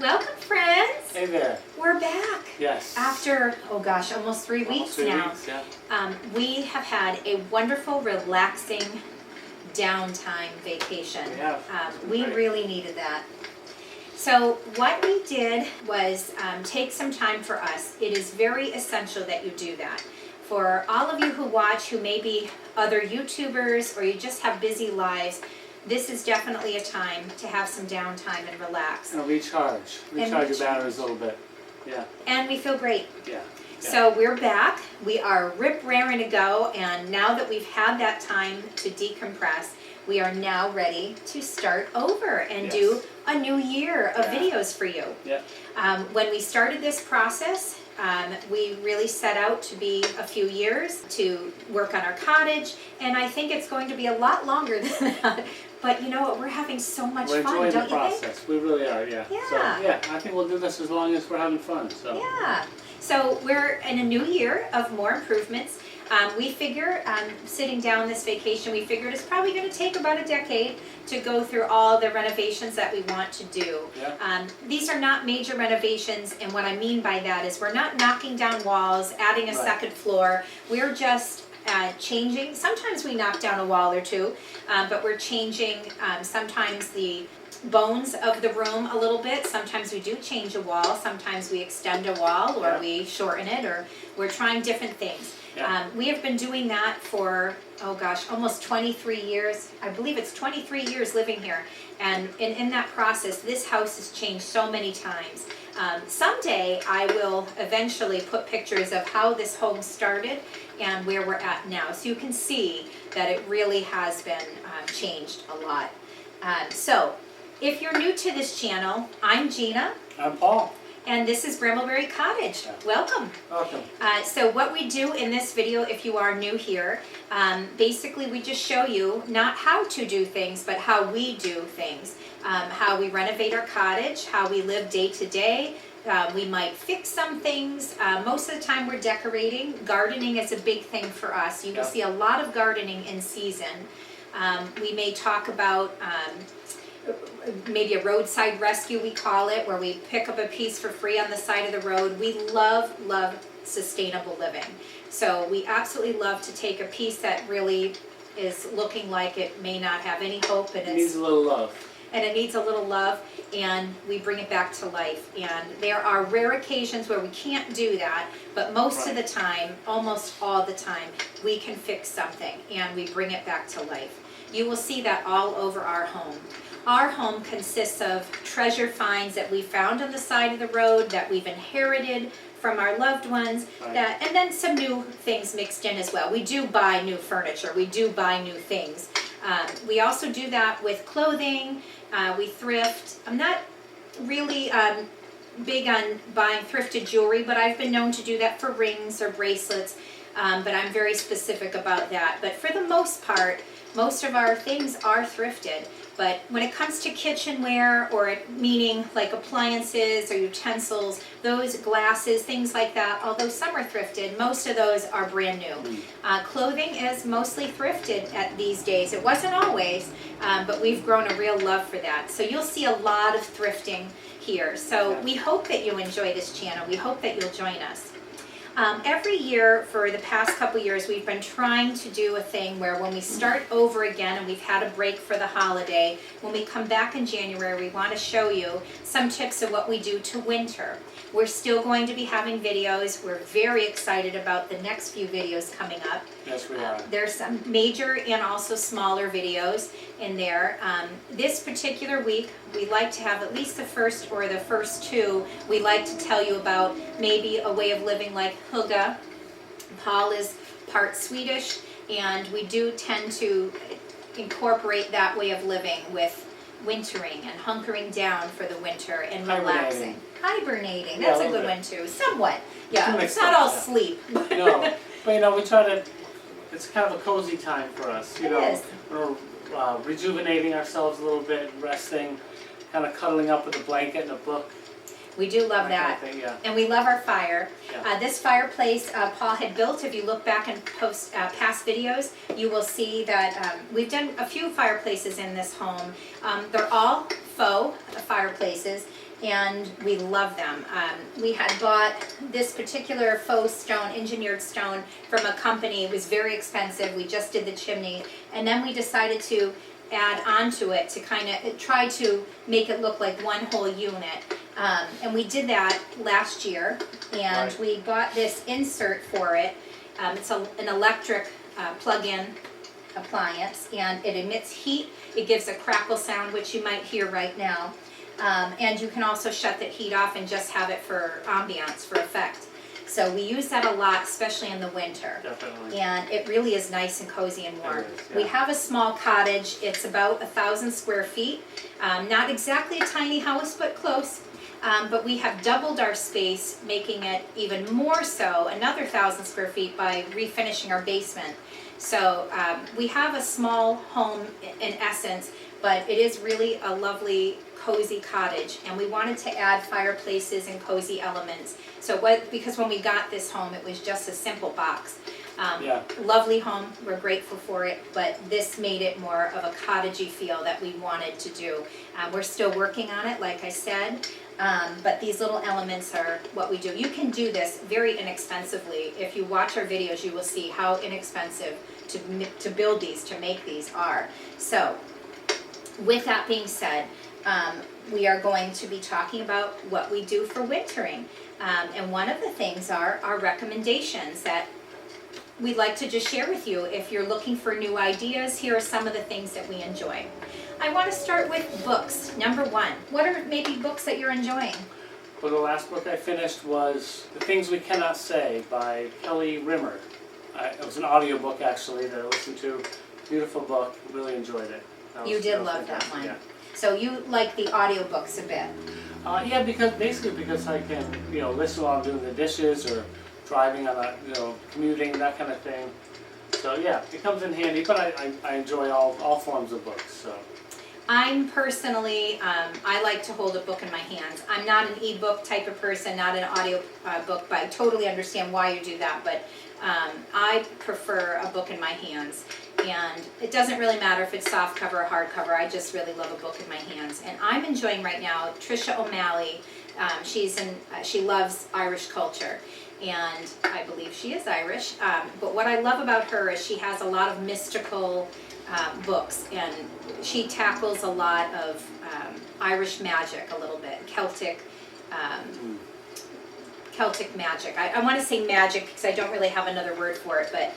Welcome, friends. Hey there. We're back. Yes. After, oh gosh, almost 3 weeks now. Yeah. We have had a wonderful, relaxing downtime vacation. We really needed that. So what we did was take some time for us. It is very essential that you do that. For all of you who watch, who may be other YouTubers or you just have busy lives, this is definitely a time to have some downtime and relax. And recharge your batteries a little bit. Yeah. And we feel great. Yeah. So we're back. We are rip-raring to go, and now that we've had that time to decompress, we are now ready to start over and do a new year of videos for you. Yeah. When we started this process, we really set out to be a few years to work on our cottage, and I think it's going to be a lot longer than that. But you know what? We're having so much fun, don't you think? We're enjoying the process. We really are, yeah. Yeah. So, yeah, I think we'll do this as long as we're having fun. So. Yeah. So we're in a new year of more improvements. We figure, sitting down this vacation, we figured it's probably going to take about a decade to go through all the renovations that we want to do. Yeah. These are not major renovations, and what I mean by that is we're not knocking down walls, adding a second floor. We're just changing. Sometimes we knock down a wall or two, but we're changing sometimes the bones of the room a little bit. Sometimes we do change a wall. Sometimes we extend a wall, or we shorten it, or we're trying different things. Yeah. We have been doing that for, oh gosh, almost 23 years. I believe it's 23 years living here. And in that process, this house has changed so many times. Someday I will eventually put pictures of how this home started and where we're at now, so you can see that it really has been changed a lot. So if you're new to this channel, I'm Gina. I'm Paul. And this is Brambleberry Cottage. Welcome. Welcome. So what we do in this video, if you are new here, basically we just show you not how to do things, but how we do things. How we renovate our cottage, how we live day to day. We might fix some things. Most of the time we're decorating. Gardening is a big thing for us. You will see a lot of gardening in season. We may talk about maybe a roadside rescue, we call it, where we pick up a piece for free on the side of the road. We love sustainable living. So we absolutely love to take a piece that really is looking like it may not have any hope, and it needs a little love. And it needs a little love, and we bring it back to life. And there are rare occasions where we can't do that, but most of the time, almost all the time, we can fix something and we bring it back to life. You will see that all over our home. Our home consists of treasure finds that we found on the side of the road, that we've inherited from our loved ones, and then some new things mixed in as well. We do buy new furniture. We do buy new things. We also do that with clothing. We thrift. I'm not really big on buying thrifted jewelry, but I've been known to do that for rings or bracelets, but I'm very specific about that. But for the most part, most of our things are thrifted. But when it comes to kitchenware, or meaning like appliances or utensils, those glasses, things like that, although some are thrifted, most of those are brand new. Clothing is mostly thrifted these days. It wasn't always, but we've grown a real love for that. So you'll see a lot of thrifting here. So we hope that you enjoy this channel. We hope that you'll join us. Every year for the past couple years, we've been trying to do a thing where when we start over again and we've had a break for the holiday, when we come back in January, we want to show you some tips of what we do to winter. We're still going to be having videos. We're very excited about the next few videos coming up. Yes, we are. There's some major and also smaller videos in there. This particular week, we like to have at least the first two. We like to tell you about maybe a way of living like hygge. Paul is part Swedish, and we do tend to incorporate that way of living with wintering and hunkering down for the winter and relaxing. Hibernating. That's a good one too. Somewhat. Yeah, it's not all sleep. No, but you know, we try to, it's kind of a cozy time for us. You know, we're rejuvenating ourselves a little bit, resting, kind of cuddling up with a blanket and a book. We do love that. Kind of thing, and we love our fire. Yeah. This fireplace Paul had built, if you look back and post past videos, you will see that we've done a few fireplaces in this home. They're all faux fireplaces, and we love them. We had bought this particular faux stone, engineered stone, from a company. It was very expensive. We just did the chimney, and then we decided to add onto it to kind of try to make it look like one whole unit. And we did that last year, and Right. we got this insert for it. It's an electric plug-in appliance, and it emits heat. It gives a crackle sound, which you might hear right now. And you can also shut the heat off and just have it for ambiance, for effect. So we use that a lot, especially in the winter. Definitely. And it really is nice and cozy and warm. It is, yeah. We have a small cottage. It's about 1,000 square feet. Not exactly a tiny house, but close. But we have doubled our space, making it even more so, another 1,000 square feet, by refinishing our basement. So we have a small home in essence, but it is really a lovely, cozy cottage, and we wanted to add fireplaces and cozy elements. So because when we got this home, it was just a simple box. Yeah. Lovely home, we're grateful for it, but this made it more of a cottagey feel that we wanted to do. We're still working on it, like I said, but these little elements are what we do. You can do this very inexpensively. If you watch our videos, you will see how inexpensive to build these, to make these are. So, with that being said, we are going to be talking about what we do for wintering. And one of the things are our recommendations that we'd like to just share with you. If you're looking for new ideas, here are some of the things that we enjoy. I want to start with books. Number one, what are maybe books that you're enjoying? Well, the last book I finished was The Things We Cannot Say by Kelly Rimmer. It was an audiobook actually that I listened to. Beautiful book, really enjoyed it. You did love that fantastic, one. Yeah. So you like the audiobooks a bit. Yeah, because I can, listen while I'm doing the dishes or driving on commuting, that kind of thing. So yeah, it comes in handy, but I enjoy all forms of books, so. I'm personally, I like to hold a book in my hands. I'm not an e-book type of person, not an audio book, but I totally understand why you do that, but I prefer a book in my hands. And it doesn't really matter if it's soft cover or hard cover, I just really love a book in my hands. And I'm enjoying right now Trisha O'Malley. She loves Irish culture, and I believe she is Irish. But what I love about her is she has a lot of mystical books, and she tackles a lot of Irish magic a little bit, Celtic magic. I want to say magic because I don't really have another word for it, but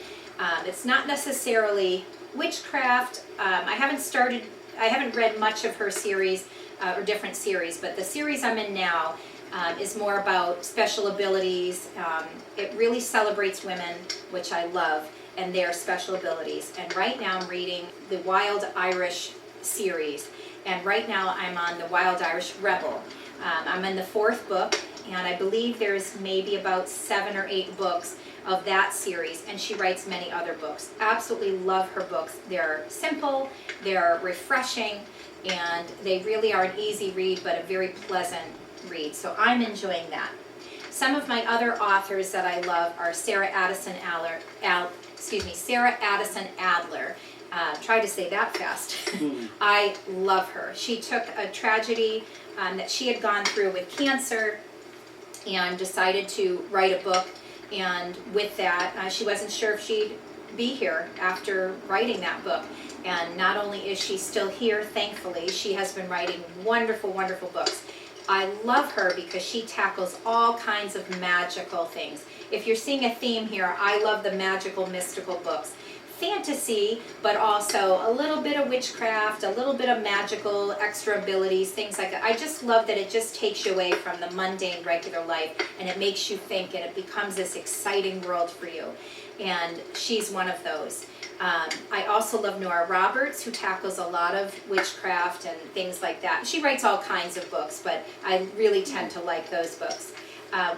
it's not necessarily witchcraft. I haven't read much of her series or different series, but the series I'm in now is more about special abilities. It really celebrates women, which I love, and their special abilities. And right now I'm reading the Wild Irish series, and right now I'm on the Wild Irish Rebel. I'm in the 4th book, and I believe there's maybe about 7 or 8 books of that series, and she writes many other books. Absolutely love her books. They're simple, they're refreshing, and they really are an easy read, but a very pleasant read. So I'm enjoying that. Some of my other authors that I love are Sarah Addison Adler. Try to say that fast. I love her. She took a tragedy that she had gone through with cancer and decided to write a book. And with that, she wasn't sure if she'd be here after writing that book. And not only is she still here, thankfully, she has been writing wonderful, wonderful books. I love her because she tackles all kinds of magical things. If you're seeing a theme here, I love the magical, mystical books. Fantasy, but also a little bit of witchcraft, a little bit of magical extra abilities, things like that. I just love that it just takes you away from the mundane, regular life, and it makes you think, and it becomes this exciting world for you. And she's one of those. I also love Nora Roberts, who tackles a lot of witchcraft and things like that. She writes all kinds of books, but I really tend to like those books.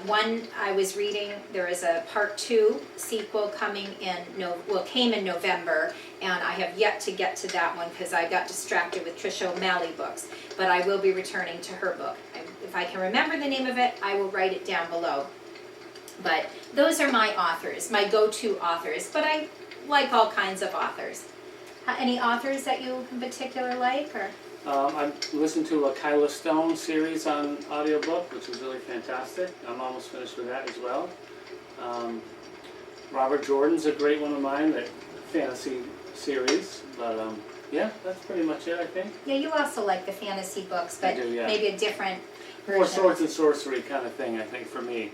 One I was reading, there is a part 2 sequel came in November, and I have yet to get to that one because I got distracted with Trisha O'Malley books, but I will be returning to her book. If I can remember the name of it, I will write it down below. But those are my authors, my go-to authors, but I like all kinds of authors. Any authors that you in particular like? Or? I listened to a Kyla Stone series on audiobook, which was really fantastic. I'm almost finished with that as well. Robert Jordan's a great one of mine, that fantasy series. But yeah, that's pretty much it, I think. Yeah, you also like the fantasy books, but I do, yeah. maybe a different version. More swords and sorcery kind of thing, I think, for me.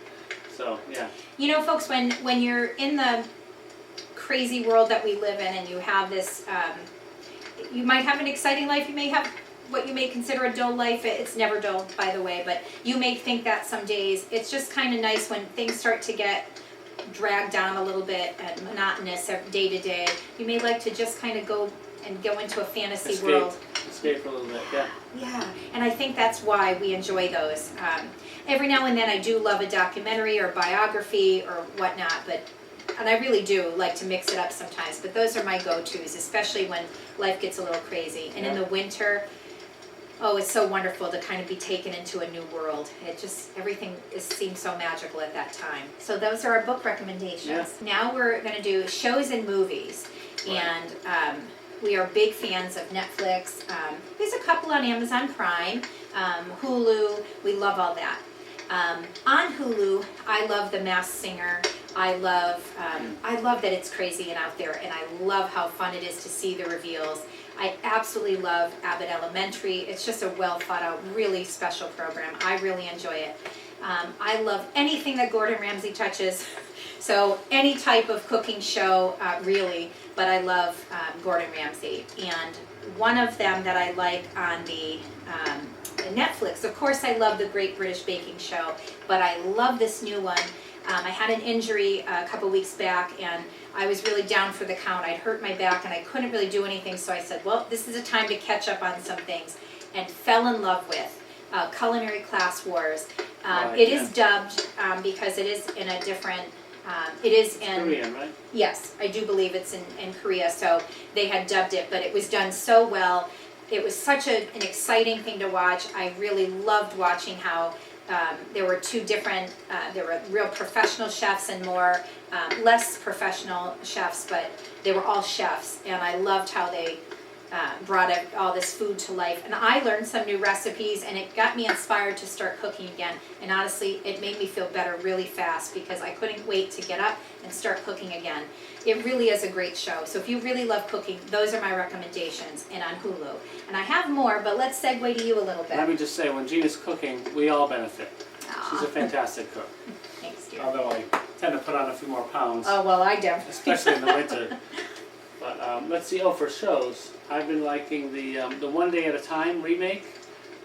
So, yeah. You know, folks, when you're in the crazy world that we live in and you have this, you might have an exciting life, you may have what you may consider a dull life. It's never dull, by the way, but you may think that some days. It's just kind of nice when things start to get dragged down a little bit and monotonous day to day. You may like to just kind of go into a fantasy world. Escape a little bit, yeah. Yeah, and I think that's why we enjoy those. Every now and then I do love a documentary or biography or whatnot, and I really do like to mix it up sometimes, but those are my go-tos, especially when life gets a little crazy. And in the winter, oh, it's so wonderful to kind of be taken into a new world. Everything seems so magical at that time. So those are our book recommendations. Yeah. Now we're going to do shows and movies. Right. And we are big fans of Netflix. There's a couple on Amazon Prime, Hulu. We love all that. On Hulu, I love The Masked Singer. I love that it's crazy and out there, and I love how fun it is to see the reveals. I absolutely love Abbott Elementary. It's just a well thought out, really special program. I really enjoy it. I love anything that Gordon Ramsay touches. So any type of cooking show, really, but I love Gordon Ramsay. And one of them that I like on the Netflix, of course I love the Great British Baking Show, but I love this new one. I had an injury a couple weeks back, and I was really down for the count. I'd hurt my back, and I couldn't really do anything, so I said, well, this is a time to catch up on some things, and fell in love with Culinary Class Wars. It is dubbed because it is in a different, it is in Korean, right? Yes, I do believe it's in Korea, so they had dubbed it, but it was done so well. It was such an exciting thing to watch. I really loved watching how there were two different, there were real professional chefs and more less professional chefs, but they were all chefs, and I loved how they brought all this food to life. And I learned some new recipes, and it got me inspired to start cooking again. And honestly, it made me feel better really fast because I couldn't wait to get up and start cooking again. It really is a great show. So if you really love cooking, those are my recommendations, and on Hulu. And I have more, but let's segue to you a little bit. Let me just say, when Gina's cooking, we all benefit. She's a fantastic cook. Thanks, dear. Although I tend to put on a few more pounds. Oh, well, I don't. Especially in the winter. But let's see. Oh, for shows, I've been liking the One Day at a Time remake.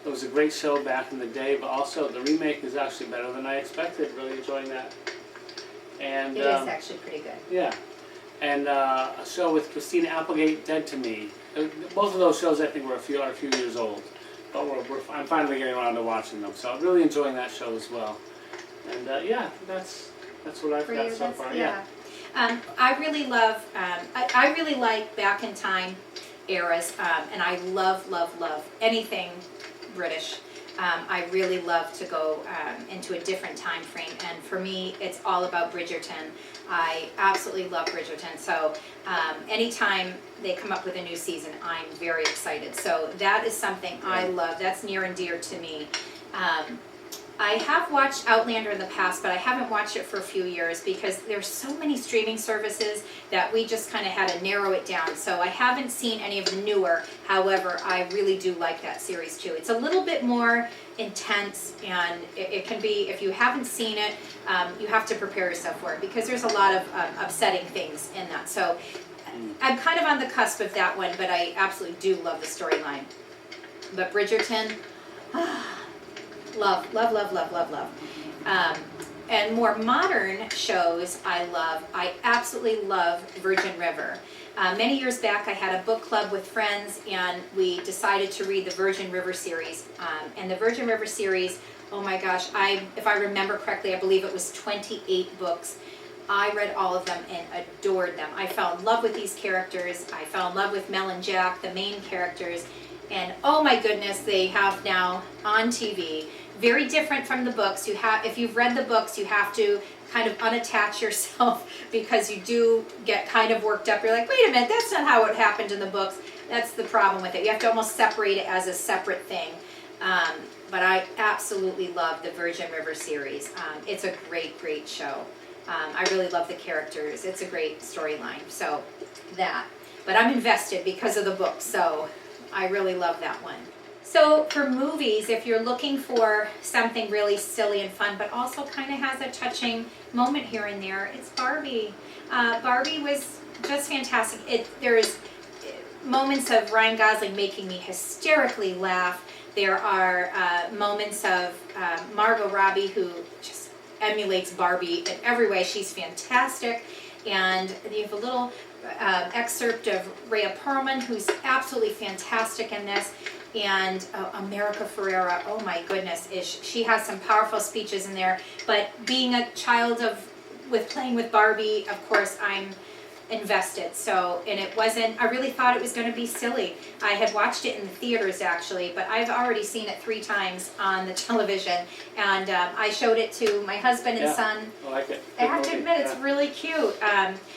It was a great show back in the day, but also the remake is actually better than I expected. Really enjoying that. And It is actually pretty good. yeah, and a show with Christina Applegate, Dead to Me. Both of those shows I think are a few years old, but I'm finally getting around to watching them. So I'm really enjoying that show as well. And yeah, that's what I've got so far. Yeah. I really love, I really like back in time eras, and I love anything British. I really love to go into a different time frame, and for me, it's all about Bridgerton. I absolutely love Bridgerton, so anytime they come up with a new season, I'm very excited. So that is something I love. That's near and dear to me. I have watched Outlander in the past, but I haven't watched it for a few years because there's so many streaming services that we just kind of had to narrow it down. So I haven't seen any of the newer. However, I really do like that series too. It's a little bit more intense, and it can be, if you haven't seen it, you have to prepare yourself for it because there's a lot of upsetting things in that. So I'm kind of on the cusp of that one, but I absolutely do love the storyline. But Bridgerton, love. And more modern shows I love. I absolutely love Virgin River. Many years back I had a book club with friends, and we decided to read the Virgin River series. And the Virgin River series, oh my gosh, if I remember correctly, I believe it was 28 books. I read all of them and adored them. I fell in love with these characters. I fell in love with Mel and Jack, the main characters. And oh my goodness, they have now on TV. Very different from the books. If you've read the books, you have to kind of unattach yourself because you do get kind of worked up. You're like, wait a minute, that's not how it happened in the books. That's the problem with it. You have to almost separate it as a separate thing. But I absolutely love the Virgin River series. It's a great, great show. I really love the characters. It's a great storyline. So that. But I'm invested because of the book, so I really love that one. So for movies, if you're looking for something really silly and fun, but also kind of has a touching moment here and there, it's Barbie. Barbie was just fantastic. There's moments of Ryan Gosling making me hysterically laugh. There are moments of Margot Robbie, who just emulates Barbie in every way. She's fantastic. And you have a little excerpt of Rhea Perlman, who's absolutely fantastic in this. And America Ferrera, oh my goodness, she has some powerful speeches in there. But being a child with playing with Barbie, of course, I'm invested. So, and it wasn't, I really thought it was going to be silly. I had watched it in the theaters actually, but I've already seen it 3 times on the television. And I showed it to my husband and son. I like it. I have to admit, it's really cute.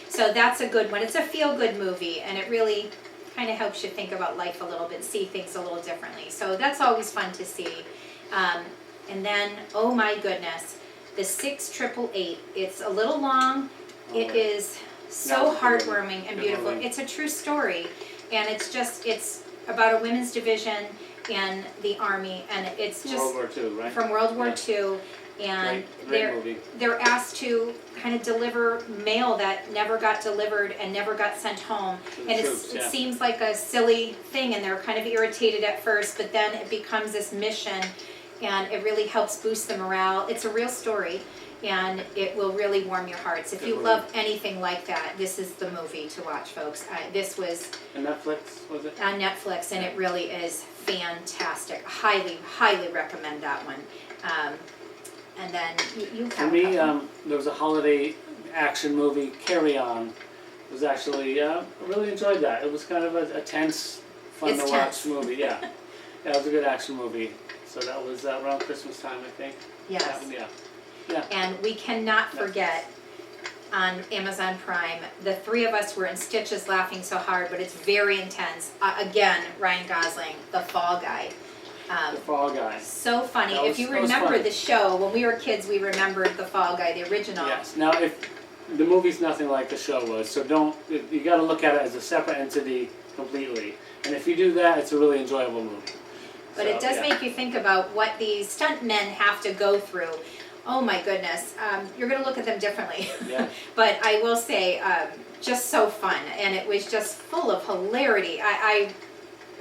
So that's a good one. It's a feel-good movie, and it really kind of helps you think about life a little bit, see things a little differently. So that's always fun to see. And then, oh my goodness, the 6888. It's a little long. It is so heartwarming and beautiful. It's a true story, and it's about a women's division in the Army, and it's just World War II, right? From World War II. And they're asked to kind of deliver mail that never got delivered and never got sent home. And it seems like a silly thing, and they're kind of irritated at first, but then it becomes this mission, and it really helps boost the morale. It's a real story, and it will really warm your hearts. If you love anything like that, this is the movie to watch, folks. This was on Netflix, was it? On Netflix, and it really is fantastic. Highly, highly recommend that one. And then you have For me, there was a holiday action movie, Carry On. It was actually, I really enjoyed that. It was kind of a tense, fun to watch movie. Yeah, it was a good action movie. So that was around Christmas time, I think. Yes. Yeah. And we cannot forget on Amazon Prime, the 3 of us were in stitches laughing so hard, but it's very intense. Again, Ryan Gosling, The Fall Guy. The Fall Guy. So funny. If you remember the show, when we were kids, we remembered The Fall Guy, the original. Yes. Now, if the movie's nothing like the show was, so you got to look at it as a separate entity completely. And if you do that, it's a really enjoyable movie. But it does make you think about what these stunt men have to go through. Oh my goodness. You're going to look at them differently. Yeah. But I will say, just so fun. And it was just full of hilarity.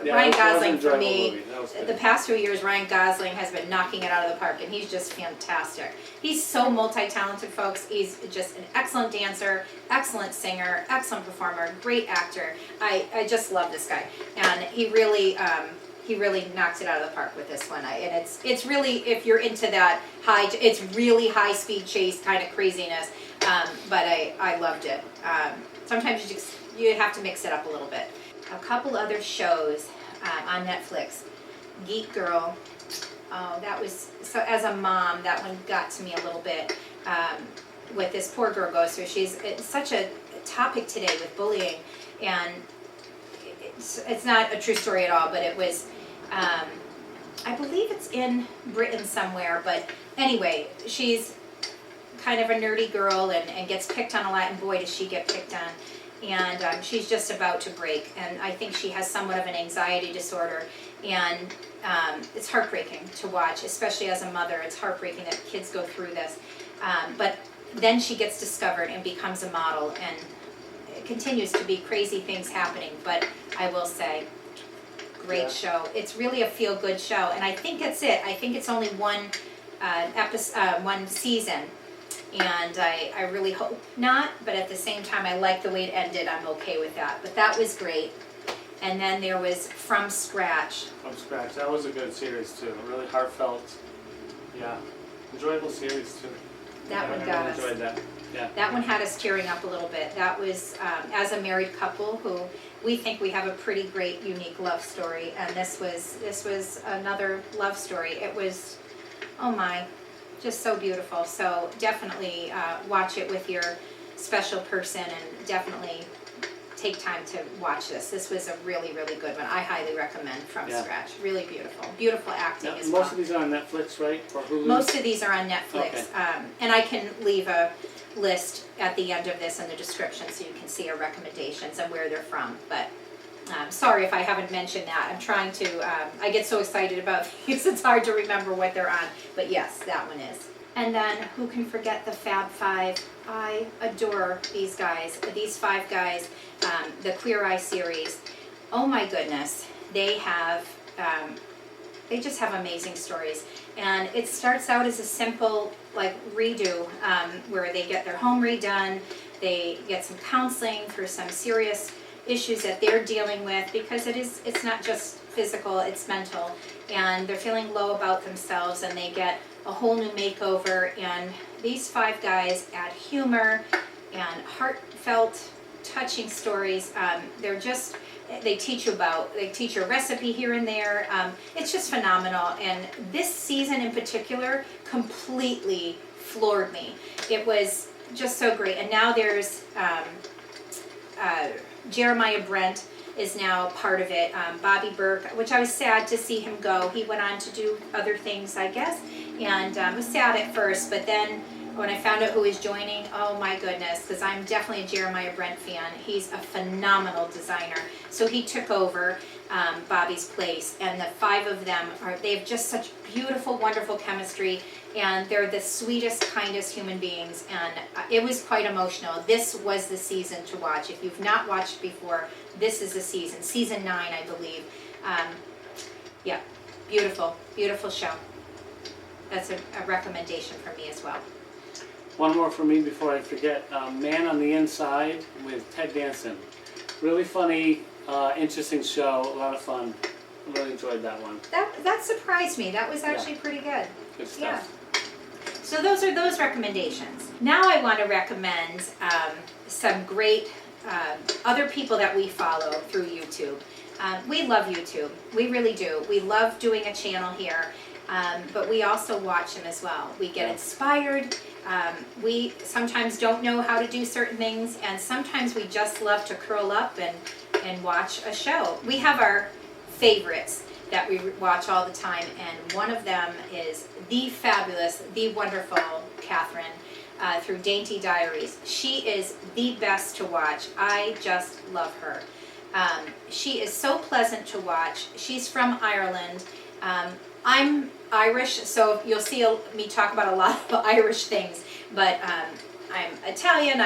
Ryan Gosling, for me, the past few years, Ryan Gosling has been knocking it out of the park, and he's just fantastic. He's so multi-talented, folks. He's just an excellent dancer, excellent singer, excellent performer, great actor. I just love this guy, and he really knocked it out of the park with this one. And it's really, if you're into that it's really high-speed chase kind of craziness, but I loved it. Sometimes you have to mix it up a little bit. A couple other shows on Netflix. Geek Girl. Oh, that was, so as a mom, that one got to me a little bit. What this poor girl goes through. It's such a topic today with bullying, and it's not a true story at all, but it was, I believe it's in Britain somewhere, but anyway, she's kind of a nerdy girl and gets picked on a lot, and boy does she get picked on. And she's just about to break, and I think she has somewhat of an anxiety disorder, and it's heartbreaking to watch, especially as a mother. It's heartbreaking that kids go through this, but then she gets discovered and becomes a model, and it continues to be crazy things happening. But I will say, great show. It's really a feel-good show, and I think that's it. I think it's only one season. And I really hope not, but at the same time, I like the way it ended. I'm okay with that. But that was great. And then there was From Scratch. From Scratch. That was a good series, too. Really heartfelt. Yeah. Enjoyable series, too. That one got us. Enjoyed that. Yeah. That one had us tearing up a little bit. That was, as a married couple who we think we have a pretty great, unique love story. And this was another love story. It was, oh my, just so beautiful. So definitely watch it with your special person, and definitely take time to watch this. This was a really, really good one. I highly recommend From Yeah. Scratch. Really beautiful. Beautiful acting Yeah, as well. most of these are on Netflix, right? Or Hulu? Most of these are on Netflix. Okay. And I can leave a list at the end of this in the description so you can see our recommendations and where they're from. But sorry if I haven't mentioned that. I'm trying to, I get so excited about these, it's hard to remember what they're on. But yes, that one is. And then who can forget the Fab Five? I adore these guys. These 5 guys, the Queer Eye series. Oh my goodness. They have, they just have amazing stories. And it starts out as a simple like redo where they get their home redone, they get some counseling for some serious issues that they're dealing with, because it's not just physical, it's mental, and they're feeling low about themselves, and they get a whole new makeover. And these 5 guys add humor and heartfelt, touching stories. They teach you a recipe here and there. It's just phenomenal. And this season in particular completely floored me. It was just so great. And now there's Jeremiah Brent is now part of it. Bobby Burke, which I was sad to see him go. He went on to do other things, I guess. And I was sad at first, but then when I found out who was joining, oh my goodness, because I'm definitely a Jeremiah Brent fan. He's a phenomenal designer. So he took over Bobby's place, and the 5 of them they have just such beautiful, wonderful chemistry, and they're the sweetest, kindest human beings, and it was quite emotional. This was the season to watch. If you've not watched before, this is the season. Season 9, I believe. Yeah, beautiful, beautiful show. That's a recommendation from me as well. One more for me before I forget. Man on the Inside with Ted Danson. Really funny, interesting show, a lot of fun. I really enjoyed that one. That surprised me. That was actually pretty good. Good stuff. Yeah. So those are those recommendations. Now I want to recommend some great other people that we follow through YouTube. We love YouTube. We really do. We love doing a channel here. But we also watch them as well. We get inspired. We sometimes don't know how to do certain things, and sometimes we just love to curl up and watch a show. We have our favorites that we watch all the time, and one of them is the fabulous, the wonderful Catherine through Dainty Diaries. She is the best to watch. I just love her. She is so pleasant to watch. She's from Ireland. I'm Irish, so you'll see me talk about a lot of Irish things. But I'm Italian.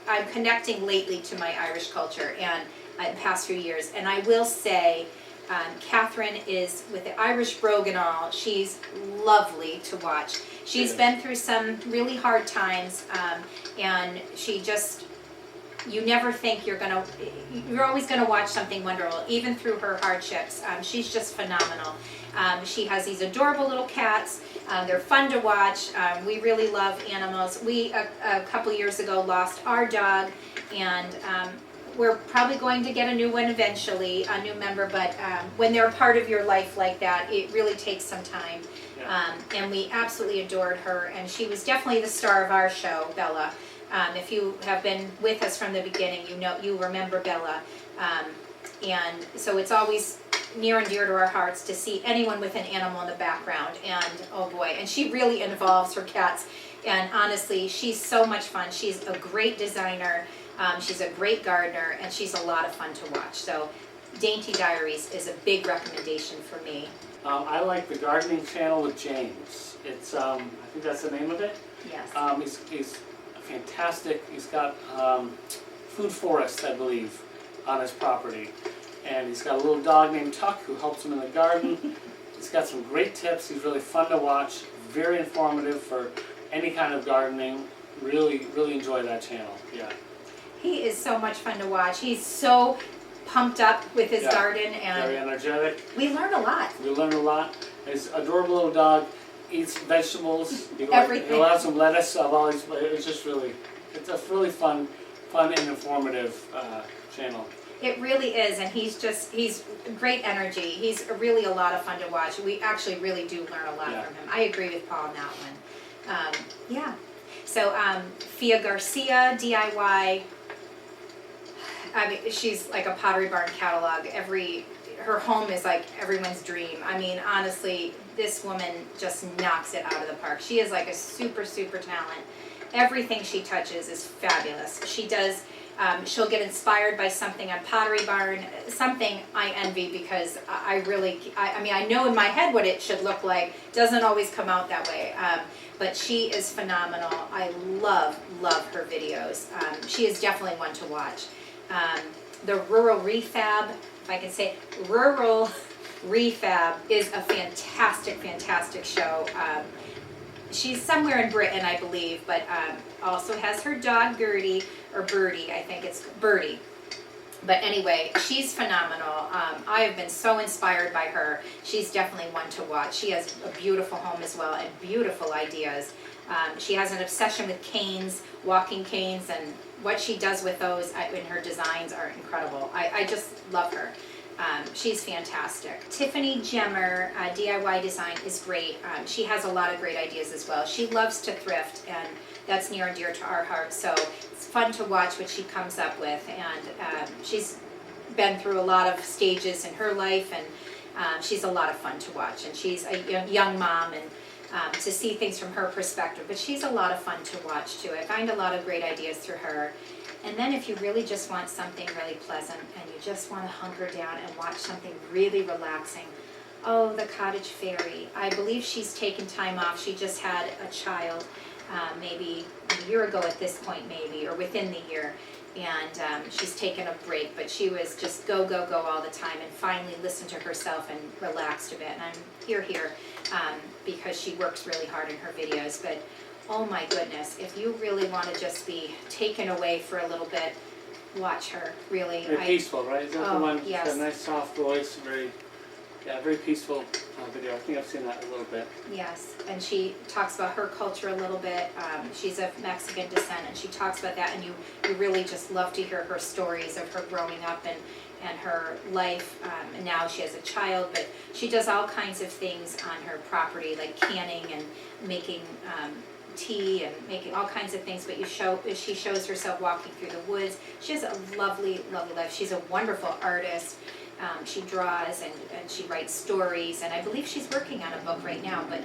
I'm connecting lately to my Irish culture and the past few years. And I will say, Catherine is with the Irish brogue and all. She's lovely to watch. She's been through some really hard times, and she just. You never think you're always gonna watch something wonderful, even through her hardships. She's just phenomenal. She has these adorable little cats. They're fun to watch. We really love animals. We, a couple years ago, lost our dog, and we're probably going to get a new one eventually, a new member, but when they're a part of your life like that, it really takes some time. Yeah. And we absolutely adored her, and she was definitely the star of our show, Bella. If you have been with us from the beginning, you remember Bella. And so it's always near and dear to our hearts to see anyone with an animal in the background. And oh boy, and she really involves her cats. And honestly, she's so much fun. She's a great designer. She's a great gardener, and she's a lot of fun to watch. So Dainty Diaries is a big recommendation for me. I like the gardening channel with James. It's I think that's the name of it. Yes. He's fantastic. He's got food forests, I believe, on his property, and he's got a little dog named Tuck who helps him in the garden. He's got some great tips. He's really fun to watch, very informative for any kind of gardening. Really enjoy that channel. Yeah. He is so much fun to watch. He's so pumped up with his garden, and very energetic. we learn a lot. We learn a lot. His adorable little dog eats vegetables. Everything. He'll have some lettuce. It's just really, it's a really fun and informative channel. It really is, and he's great energy. He's really a lot of fun to watch. We actually really do learn a lot from him. I agree with Paul on that one. Yeah. So Fia Garcia, DIY. I mean, she's like a Pottery Barn catalog. Her home is like everyone's dream. I mean, honestly, this woman just knocks it out of the park. She is like a super, super talent. Everything she touches is fabulous. She does, she'll get inspired by something on Pottery Barn, something I envy because I mean, I know in my head what it should look like. Doesn't always come out that way. But she is phenomenal. I love her videos. She is definitely one to watch. The Rural Refab, if I can say, Rural Refab is a fantastic, fantastic show. She's somewhere in Britain, I believe, but also has her dog Gertie, or Birdie, I think it's Birdie. But anyway, she's phenomenal. I have been so inspired by her. She's definitely one to watch. She has a beautiful home as well and beautiful ideas. She has an obsession with canes, walking canes, and what she does with those in her designs are incredible. I just love her. She's fantastic. Tiffany Gemmer, DIY design, is great. She has a lot of great ideas as well. She loves to thrift, and that's near and dear to our hearts. So it's fun to watch what she comes up with. And she's been through a lot of stages in her life, and she's a lot of fun to watch. And she's a young mom, and to see things from her perspective. But she's a lot of fun to watch too. I find a lot of great ideas through her. And then if you really just want something really pleasant and you just want to hunker down and watch something really relaxing, oh, the Cottage Fairy. I believe she's taken time off. She just had a child maybe a year ago at this point maybe, or within the year. And she's taken a break, but she was just go, go, go all the time, and finally listened to herself and relaxed a bit. And I'm here because she works really hard in her videos. But oh my goodness, if you really want to just be taken away for a little bit, watch her, really. Very peaceful, right? Is that the one? Yes. It's a nice soft voice, very peaceful video. I think I've seen that a little bit. Yes, and she talks about her culture a little bit. She's of Mexican descent, and she talks about that, and you really just love to hear her stories of her growing up and her life. And now she has a child, but she does all kinds of things on her property, like canning and making tea and making all kinds of things. But she shows herself walking through the woods. She has a lovely, lovely life. She's a wonderful artist. She draws and she writes stories, and I believe she's working on a book right now, but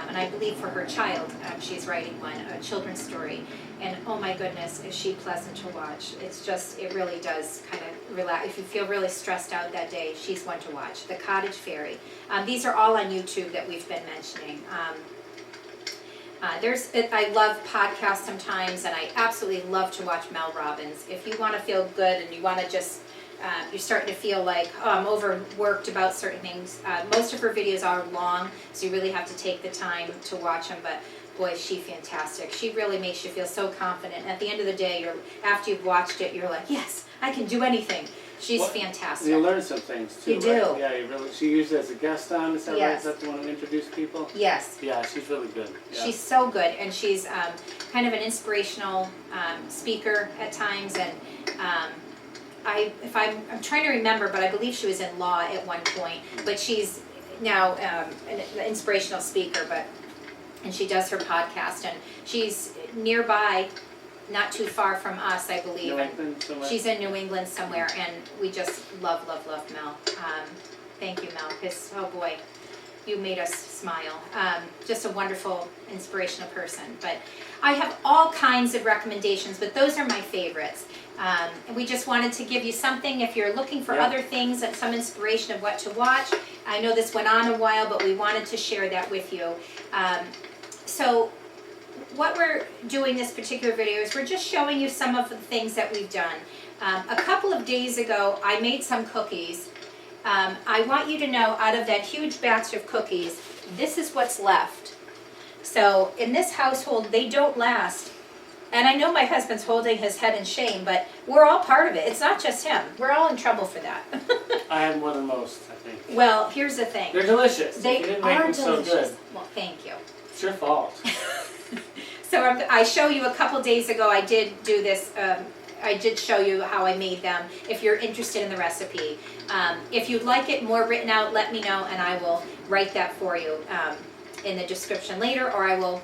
and I believe for her child she's writing one, a children's story. And oh my goodness, is she pleasant to watch. It really does kind of relax. If you feel really stressed out that day, she's one to watch. The Cottage Fairy. These are all on YouTube that we've been mentioning. I love podcasts sometimes, and I absolutely love to watch Mel Robbins. If you want to feel good and you want to just you're starting to feel like, oh, I'm overworked about certain things. Most of her videos are long, so you really have to take the time to watch them, but boy, is she fantastic. She really makes you feel so confident. At the end of the day, after you've watched it, you're like, yes, I can do anything. She's fantastic. You learn some things too, You do. Right? Yeah, she used it as a guest on, is that right? Is that the one who introduced people? Yes. Yeah, she's really good. Yeah. She's so good, and she's kind of an inspirational speaker at times, and I'm trying to remember, but I believe she was in law at one point. But she's now an inspirational speaker. And she does her podcast, and she's nearby, not too far from us, I believe. New England somewhere? She's in New England somewhere, and we just love Mel. Thank you, Mel, because oh boy, you made us smile. Just a wonderful, inspirational person. But I have all kinds of recommendations, but those are my favorites. And we just wanted to give you something if you're looking for other things and some inspiration of what to watch. I know this went on a while, but we wanted to share that with you. So what we're doing this particular video is we're just showing you some of the things that we've done. A couple of days ago, I made some cookies. I want you to know, out of that huge batch of cookies, this is what's left. So in this household, they don't last. And I know my husband's holding his head in shame, but we're all part of it. It's not just him. We're all in trouble for that. I had more than most, I think. Well, here's the thing. They're delicious. They you didn't make are them delicious. So good. Well, thank you. It's your fault. So I show you a couple days ago, I did do this, I did show you how I made them, if you're interested in the recipe. If you'd like it more written out, let me know, and I will write that for you in the description later, or I will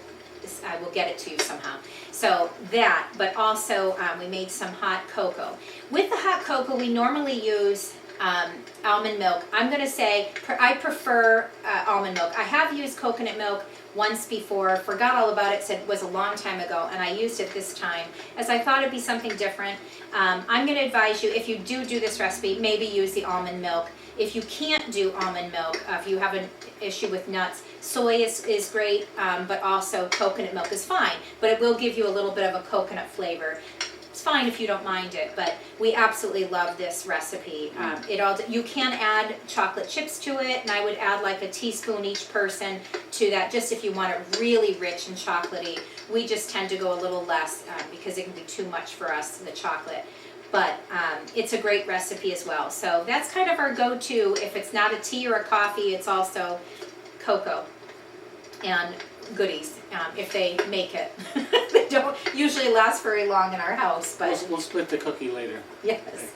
I will get it to you somehow. So that, but also we made some hot cocoa. With the hot cocoa, we normally use almond milk. I'm going to say I prefer almond milk. I have used coconut milk once before, forgot all about it, said it was a long time ago, and I used it this time as I thought it'd be something different. I'm going to advise you, if you do this recipe, maybe use the almond milk. If you can't do almond milk, if you have an issue with nuts, soy is great, but also coconut milk is fine, but it will give you a little bit of a coconut flavor. It's fine if you don't mind it, but we absolutely love this recipe. You can add chocolate chips to it, and I would add like a teaspoon each person to that, just if you want it really rich and chocolatey. We just tend to go a little less because it can be too much for us, the chocolate. But it's a great recipe as well. So that's kind of our go-to. If it's not a tea or a coffee, it's also cocoa and goodies, if they make it. They don't usually last very long in our house, but We'll split the cookie later. yes.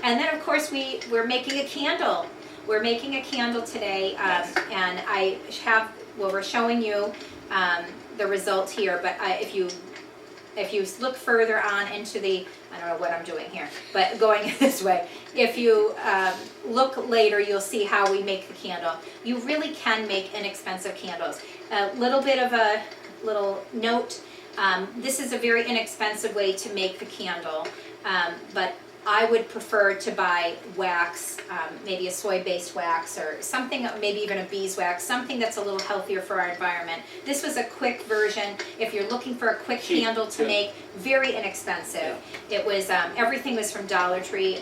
And then of course we're making a candle. We're making a candle today, Yes. and we're showing you the result here, but if you look further on into I don't know what I'm doing here, but going this way, if you look later, you'll see how we make the candle. You really can make inexpensive candles. A little bit of a little note, this is a very inexpensive way to make the candle, but I would prefer to buy wax, maybe a soy-based wax or something, maybe even a beeswax, something that's a little healthier for our environment. This was a quick version. If you're looking for a quick Cheap, candle to too. make, very inexpensive. Yeah. It was, everything was from Dollar Tree,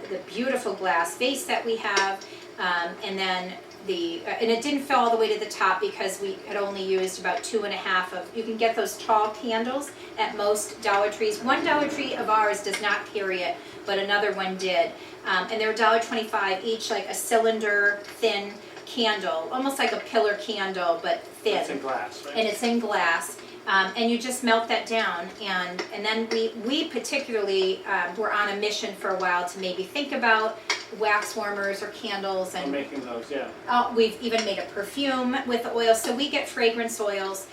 the beautiful glass vase that we have, and then and it didn't fill all the way to the top because we had only used about 2.5 of, you can get those tall candles at most Dollar Trees. One Dollar Tree of ours does not carry it, but another one did. And they're $1.25 each, like a cylinder thin candle, almost like a pillar candle, but thin. It's in glass, right? And it's in glass. And you just melt that down, and then we particularly were on a mission for a while to maybe think about wax warmers or candles, We're and making those, yeah. we've even made a perfume with the oil. So we get fragrance oils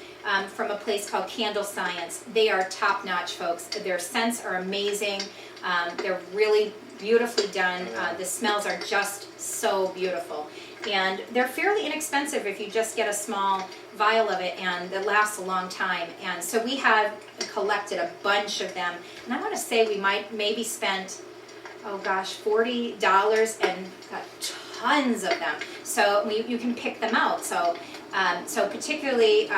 from a place called Candle Science. They are top notch, folks. Their scents are amazing. They're really beautifully done. The smells are just so beautiful. And they're fairly inexpensive if you just get a small vial of it, and it lasts a long time. And so we have collected a bunch of them, and I want to say we maybe spent, oh gosh, $40 and got tons of them. So you can pick them out. So particularly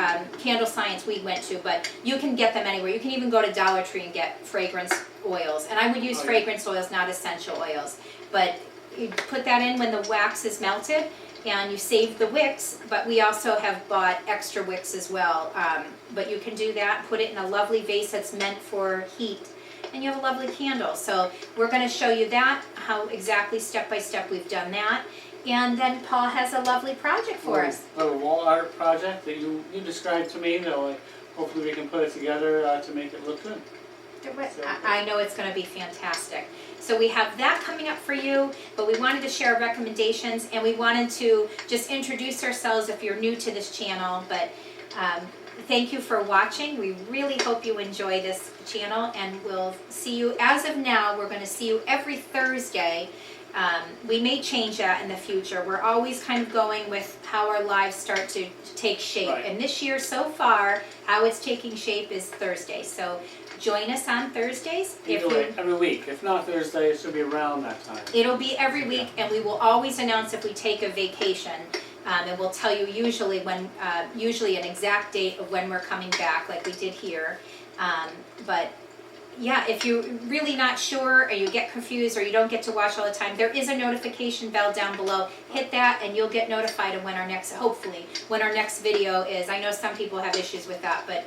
Candle Science we went to, but you can get them anywhere. You can even go to Dollar Tree and get fragrance oils. And I would use fragrance oils, not essential oils. But you put that in when the wax is melted, and you save the wicks, but we also have bought extra wicks as well. But you can do that, put it in a lovely vase that's meant for heat, and you have a lovely candle. So we're going to show you that, how exactly step by step we've done that. And then Paul has a lovely project for us. A little wall art project that you described to me, though. Hopefully we can put it together to make it look good. I know it's going to be fantastic. So we have that coming up for you, but we wanted to share recommendations, and we wanted to just introduce ourselves if you're new to this channel. But thank you for watching. We really hope you enjoy this channel, and we'll see you, as of now, we're going to see you every Thursday. We may change that in the future. We're always kind of going with how our lives start to take shape. Right. And this year so far, how it's taking shape is Thursday. So join us on Thursdays. Every week. If not Thursday, it should be around that time. It'll be every week, and we will always announce if we take a vacation. And we'll tell you usually an exact date of when we're coming back, like we did here. But yeah, if you're really not sure, or you get confused, or you don't get to watch all the time, there is a notification bell down below. Hit that, and you'll get notified of when our next video is. I know some people have issues with that, but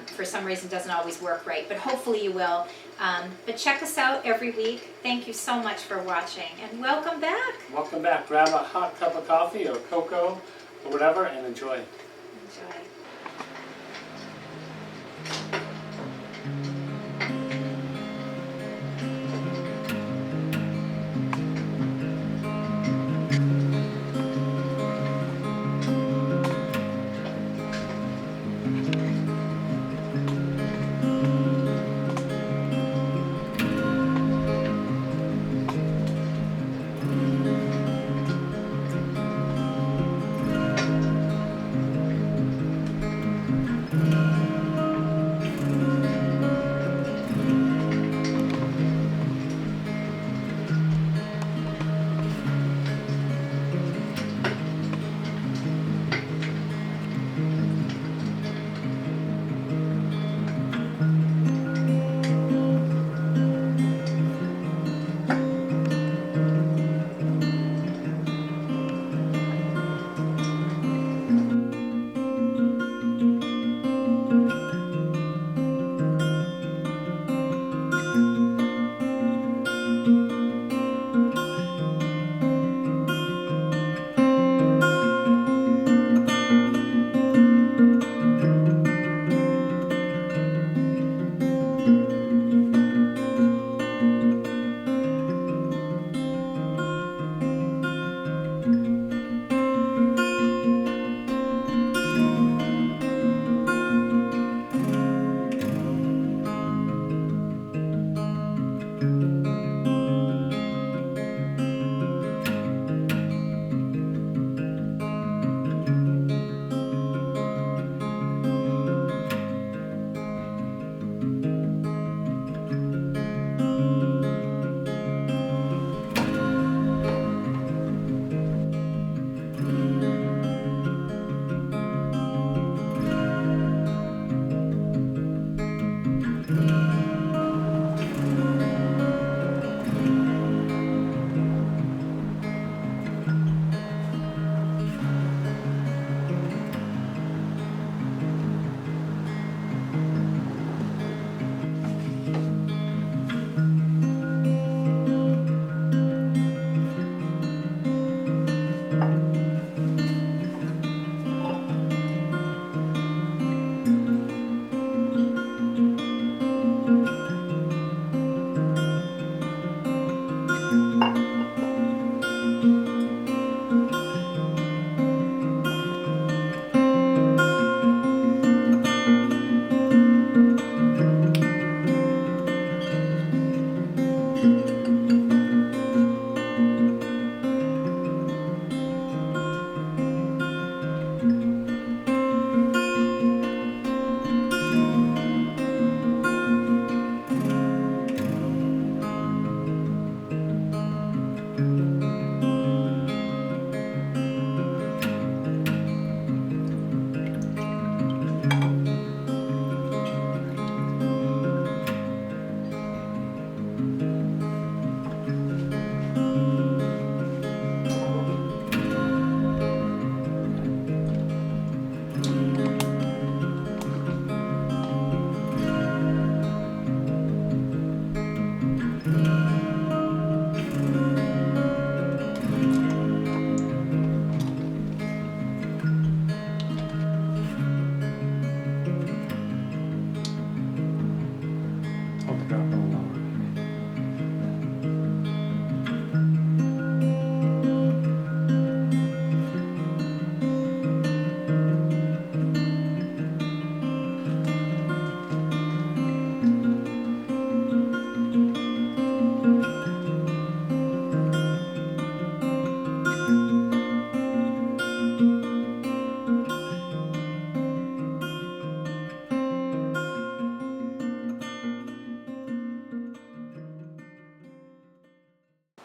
for some reason it doesn't always work right. But hopefully you will. But check us out every week. Thank you so much for watching, and welcome back. Welcome back. Grab a hot cup of coffee or cocoa or whatever and enjoy. Enjoy.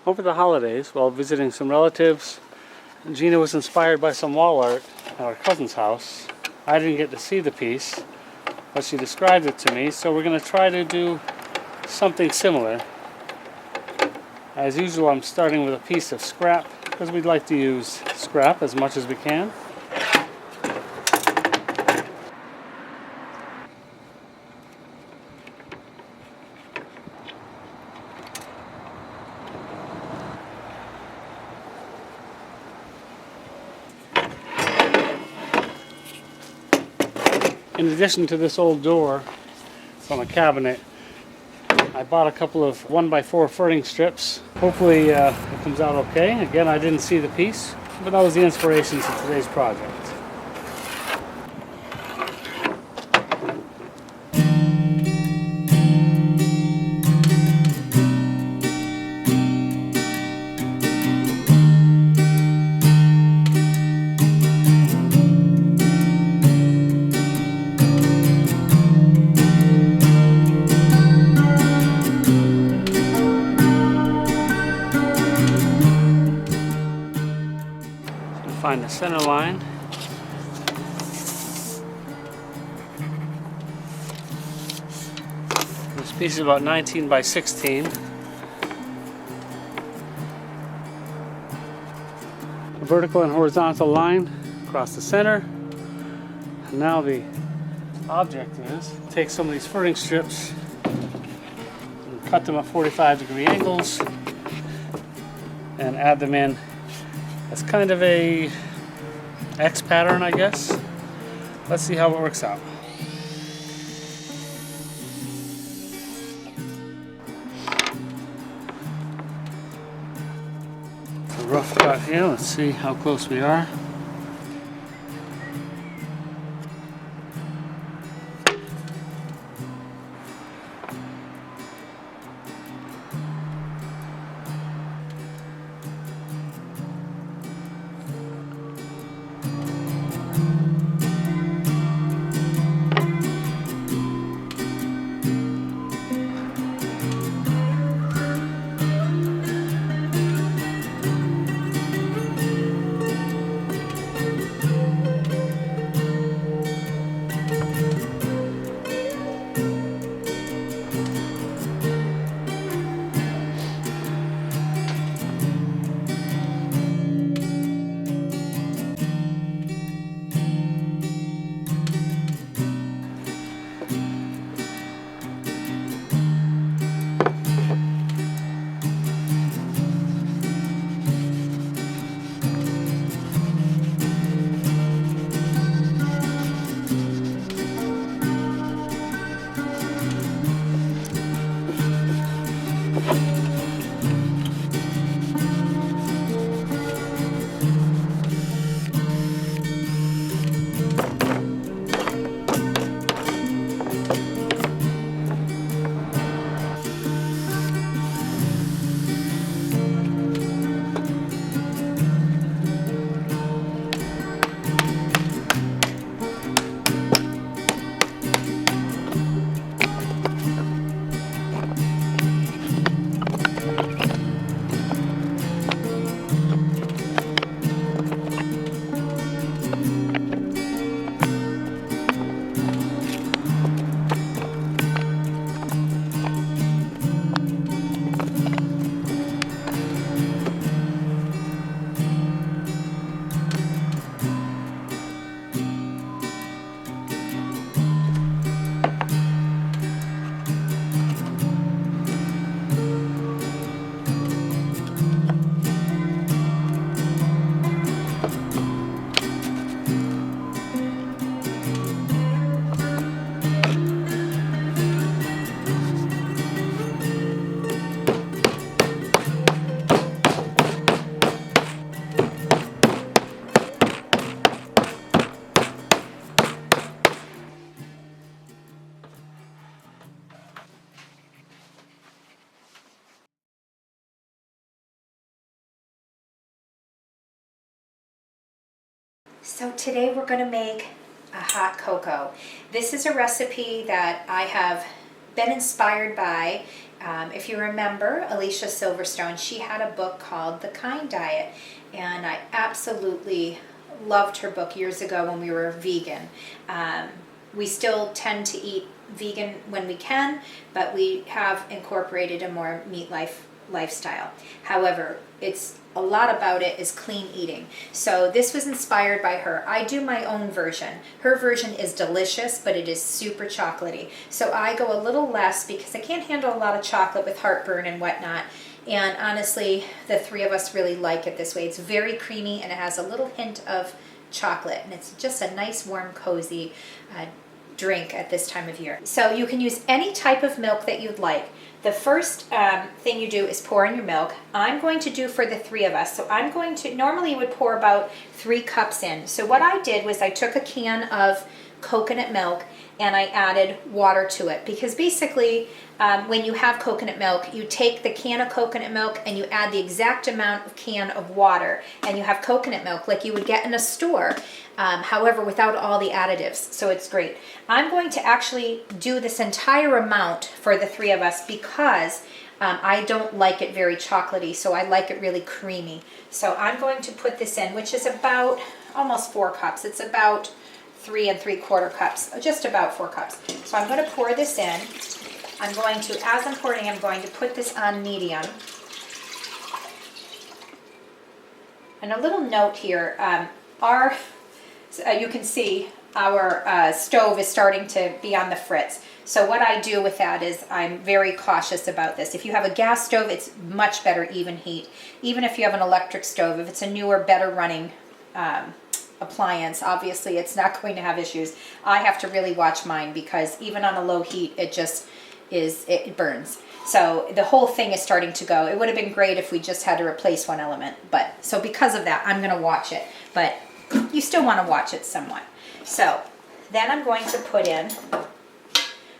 over the holidays, while visiting some relatives, Gina was inspired by some wall art at our cousin's house. I didn't get to see the piece, but she described it to me, so we're going to try to do something similar. As usual, I'm starting with a piece of scrap, because we'd like to use scrap as much as we can. In addition to this old door from a cabinet, I bought a couple of 1x4 furring strips. Hopefully it comes out okay. Again, I didn't see the piece, but that was the inspiration for today's project. Find the center line. This piece is about 19 by 16. A vertical and horizontal line across the center. And now the object is to take some of these furring strips and cut them at 45-degree angles and add them in. It's kind of a X pattern, I guess. Let's see how it works out. It's a rough cut here. Let's see how close we are. So today we're going to make a hot cocoa. This is a recipe that I have been inspired by, If you remember Alicia Silverstone, she had a book called The Kind Diet, and I absolutely loved her book years ago when we were vegan. We still tend to eat vegan when we can, but we have incorporated a more meat lifestyle. However, it's a lot about it is clean eating. So this was inspired by her. I do my own version. Her version is delicious, but it is super chocolatey. So I go a little less because I can't handle a lot of chocolate with heartburn and whatnot. And honestly, the three of us really like it this way. It's very creamy and it has a little hint of chocolate, and it's just a nice, warm, cozy drink at this time of year. So you can use any type of milk that you'd like. The first thing you do is pour in your milk. I'm going to do for the three of us. So I'm going to, normally you would pour about 3 cups in. So what I did was I took a can of coconut milk and I added water to it, because basically when you have coconut milk, you take the can of coconut milk and you add the exact amount of can of water, and you have coconut milk like you would get in a store, however without all the additives. So it's great. I'm going to actually do this entire amount for the three of us because I don't like it very chocolatey, so I like it really creamy. So I'm going to put this in, which is about almost 4 cups. It's about 3 3/4 cups, just about 4 cups. So I'm going to pour this in. I'm going to, as I'm pouring, I'm going to put this on medium. And a little note here, you can see our stove is starting to be on the fritz. So what I do with that is I'm very cautious about this. If you have a gas stove, it's much better even heat. Even if you have an electric stove, if it's a newer, better running appliance, obviously it's not going to have issues. I have to really watch mine because even on a low heat, it burns. So the whole thing is starting to go. It would have been great if we just had to replace one element, but so because of that, I'm going to watch it, but you still want to watch it somewhat. So then I'm going to put in,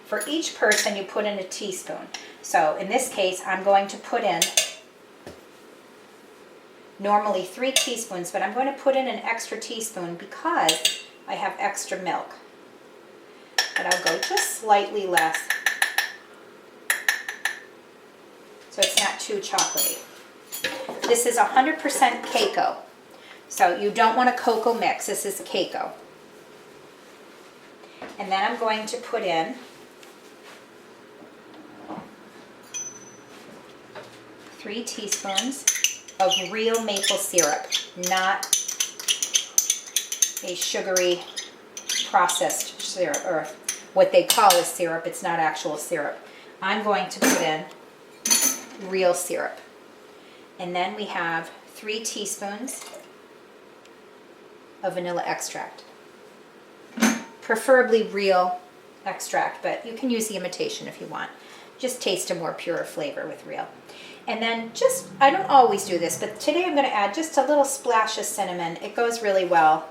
for each person you put in a teaspoon. So in this case, I'm going to put in normally 3 teaspoons, but I'm going to put in an extra teaspoon because I have extra milk. But I'll go just slightly less, so it's not too chocolatey. This is 100% cacao, so you don't want a cocoa mix. This is cacao. And then I'm going to put in three teaspoons of real maple syrup, not a sugary processed syrup, or what they call a syrup. It's not actual syrup. I'm going to put in real syrup. And then we have 3 teaspoons of vanilla extract. Preferably real extract, but you can use the imitation if you want. Just taste a more pure flavor with real. And then just, I don't always do this, but today I'm going to add just a little splash of cinnamon. It goes really well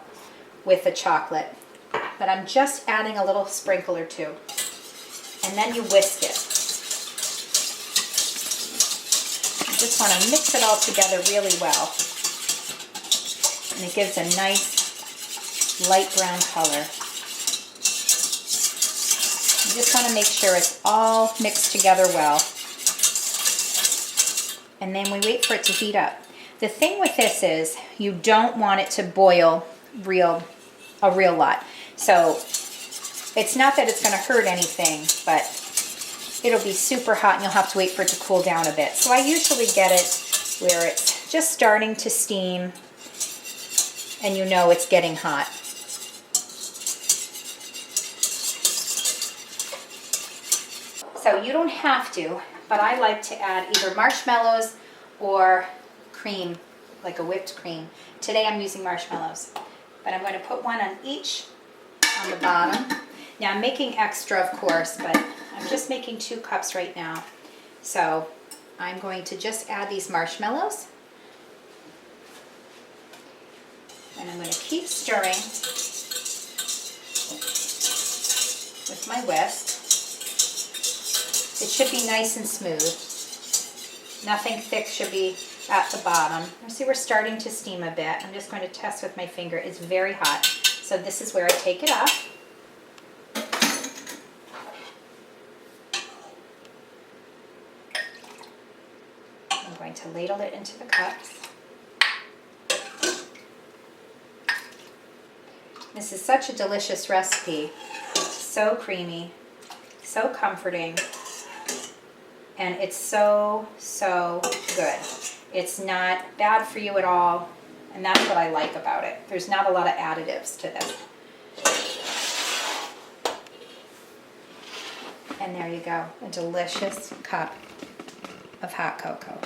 with the chocolate. But I'm just adding a little sprinkle or 2. And then you whisk it. You just want to mix it all together really well. And it gives a nice light brown color. You just want to make sure it's all mixed together well. And then we wait for it to heat up. The thing with this is you don't want it to boil a real lot. So it's not that it's going to hurt anything, but it'll be super hot and you'll have to wait for it to cool down a bit. So I usually get it where it's just starting to steam and you know it's getting hot. So you don't have to, but I like to add either marshmallows or cream, like a whipped cream. Today I'm using marshmallows, but I'm going to put one on each on the bottom. Now I'm making extra, of course, but I'm just making 2 cups right now. So I'm going to just add these marshmallows. And I'm going to keep stirring with my whisk. It should be nice and smooth. Nothing thick should be at the bottom. You see we're starting to steam a bit. I'm just going to test with my finger. It's very hot. So this is where I take it off. going to ladle it into the cups. This is such a delicious recipe. So creamy, so comforting, and it's so, so good. It's not bad for you at all, and that's what I like about it. There's not a lot of additives to this. And there you go, a delicious cup of hot cocoa.